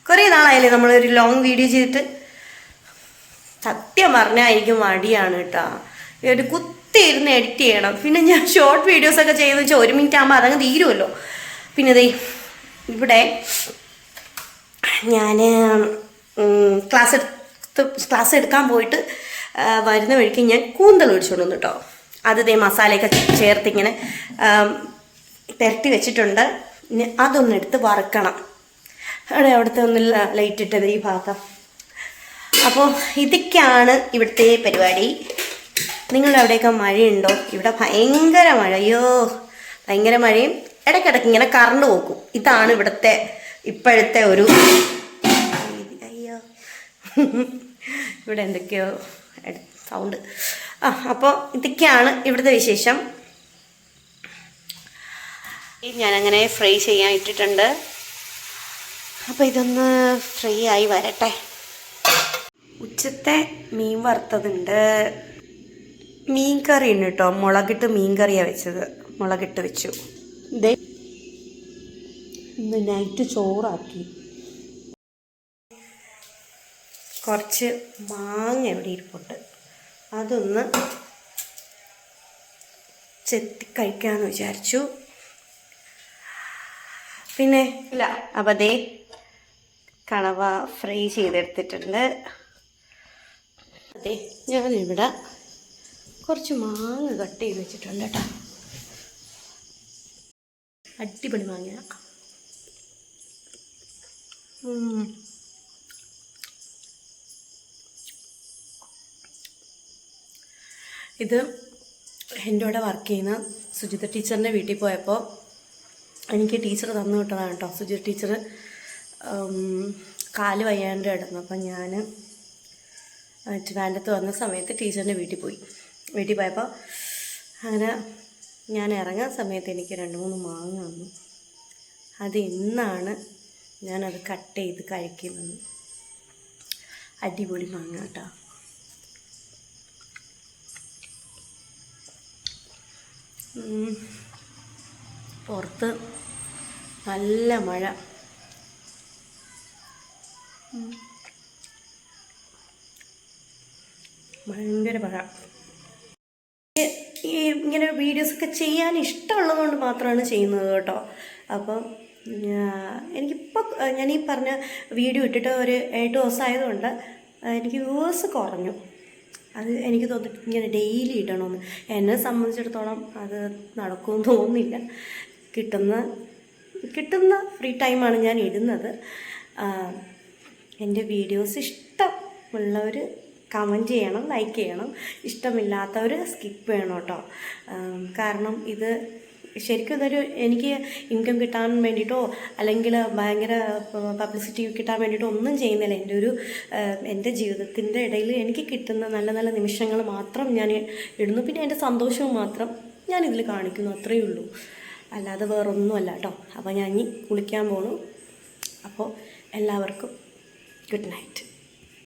കുറേ നാളായില്ലേ നമ്മളൊരു long video ചെയ്തിട്ട്. സത്യം പറഞ്ഞാൽ എനിക്ക് മടിയാണ് കേട്ടോ. ഒരു കുത്തി ഇരുന്ന് എഡിറ്റ് ചെയ്യണം. പിന്നെ ഞാൻ ഷോർട്ട് വീഡിയോസൊക്കെ ചെയ്യുന്നത് വെച്ചാൽ 1 മിനിറ്റ് ആകുമ്പോൾ അതങ്ങ് തീരുമല്ലോ. പിന്നെ ദേ ഇവിടെ ഞാൻ ക്ലാസ് എടുക്കാൻ പോയിട്ട് വരുന്ന വഴിക്ക് ഞാൻ കൂന്തൽ ഒഴിച്ചോണ്ട് വന്നു കേട്ടോ. അത് ദേ മസാലയൊക്കെ ചേർത്തിങ്ങനെ പുരട്ടി വെച്ചിട്ടുണ്ട്. ഇനി അതൊന്നെടുത്ത് വറുക്കണം. അവിടുത്തെ ഒന്ന് ലൈറ്റ് ഇട്ടത് ഈ ഭാഗം. അപ്പോൾ ഇതൊക്കെയാണ് ഇവിടുത്തെ പരിപാടി. നിങ്ങളുടെ അവിടെയൊക്കെ മഴയുണ്ടോ? ഇവിടെ ഭയങ്കര മഴ. അയ്യോ, ഭയങ്കര മഴയും ഇടയ്ക്കിടയ്ക്ക് ഇങ്ങനെ കറണ്ട് പോക്കും. ഇതാണ് ഇവിടുത്തെ ഇപ്പോഴത്തെ ഒരു അയ്യോ ഇവിടെ എന്തൊക്കെയോ സൗണ്ട്. അപ്പോൾ ഇതൊക്കെയാണ് ഇവിടുത്തെ വിശേഷം. ഞാനങ്ങനെ ഫ്രൈ ചെയ്യാൻ ഇട്ടിട്ടുണ്ട്. അപ്പോൾ ഇതൊന്ന് ഫ്രൈ ആയി വരട്ടെ. ഉച്ചത്തെ മീൻ വറുത്തതുണ്ട്, മീൻ കറി ഉണ്ട് കേട്ടോ. മുളകിട്ട് മീൻ കറിയാണ് വെച്ചത്. മുളകിട്ട് വെച്ചു. ഇതേ ഇന്ന് നൈറ്റ് ചോറാക്കി. കുറച്ച് മാങ്ങ എവിടെ ഇരിപ്പുണ്ട്, അതൊന്ന് ചെത്തി കഴിക്കാമെന്ന് വിചാരിച്ചു. പിന്നെ ഇല്ല, അപ്പം അതേ കണവ ഫ്രൈ ചെയ്തെടുത്തിട്ടുണ്ട്. അതെ, ഞാനിവിടെ കുറച്ച് മാങ്ങ കട്ട് ചെയ്ത് വെച്ചിട്ടുണ്ട് കേട്ടോ. അടിപൊളി മാങ്ങ. ഇത് എൻ്റെ കൂടെ വർക്ക് ചെയ്യുന്ന സുജിത ടീച്ചറിൻ്റെ വീട്ടിൽ പോയപ്പോൾ എനിക്ക് ടീച്ചർ തന്നു വിട്ടതാണ് കേട്ടോ. സുജിത ടീച്ചർ കാല് വയ്യാണ്ട് കിടന്നു. അപ്പം ഞാൻ ട്രിവാൻഡ്രത്ത് വന്ന സമയത്ത് ടീച്ചറിൻ്റെ വീട്ടിൽ പോയപ്പോൾ അങ്ങനെ ഞാൻ ഇറങ്ങാൻ സമയത്ത് എനിക്ക് 2-3 മാങ്ങ വന്നു. അത് ഇന്നാണ് ഞാനത് കട്ട് ചെയ്ത് കഴിക്കുന്നത്. അടിപൊളി മാങ്ങ കേട്ടോ. പുറത്ത് നല്ല മഴ. ഭയങ്കര മഴ. ഈ ഇങ്ങനെ വീഡിയോസൊക്കെ ചെയ്യാൻ ഇഷ്ടമുള്ളത് കൊണ്ട് മാത്രമാണ് ചെയ്യുന്നത് കേട്ടോ. അപ്പം എനിക്കിപ്പോൾ ഞാനീ പറഞ്ഞ വീഡിയോ ഇട്ടിട്ട് ഒരു 8 ദിവസമായതുകൊണ്ട് എനിക്ക് വ്യൂവേഴ്സ് കുറഞ്ഞു. അത് എനിക്ക് തോന്നിട്ട് ഇങ്ങനെ ഡെയിലി ഇടണമെന്ന്. എന്നെ സംബന്ധിച്ചിടത്തോളം അത് നടക്കുമെന്ന് തോന്നുന്നില്ല. കിട്ടുന്ന ഫ്രീ ടൈമാണ് ഞാൻ ഇടുന്നത്. എൻ്റെ വീഡിയോസ് ഇഷ്ടമുള്ളവർ കമൻറ്റ് ചെയ്യണം, ലൈക്ക് ചെയ്യണം. ഇഷ്ടമില്ലാത്തവർ സ്കിപ്പ് ചെയ്യണം കേട്ടോ. കാരണം ഇത് ശരിക്കും ഇതൊരു എനിക്ക് ഇൻകം കിട്ടാൻ വേണ്ടിയിട്ടോ അല്ലെങ്കിൽ ഭയങ്കര പബ്ലിസിറ്റി കിട്ടാൻ വേണ്ടിയിട്ടോ ഒന്നും ചെയ്യുന്നില്ല. എൻ്റെ ജീവിതത്തിൻ്റെ ഇടയിൽ എനിക്ക് കിട്ടുന്ന നല്ല നല്ല നിമിഷങ്ങൾ മാത്രം ഞാൻ ഇടുന്നു. പിന്നെ എൻ്റെ സന്തോഷവും മാത്രം ഞാനിതിൽ കാണിക്കുന്നു, അത്രയേ ഉള്ളൂ. അല്ലാതെ വേറൊന്നുമല്ല കേട്ടോ. അപ്പോൾ ഞാൻ ഇനി കുളിക്കാൻ പോണു. അപ്പോൾ എല്ലാവർക്കും ഗുഡ് നൈറ്റ്.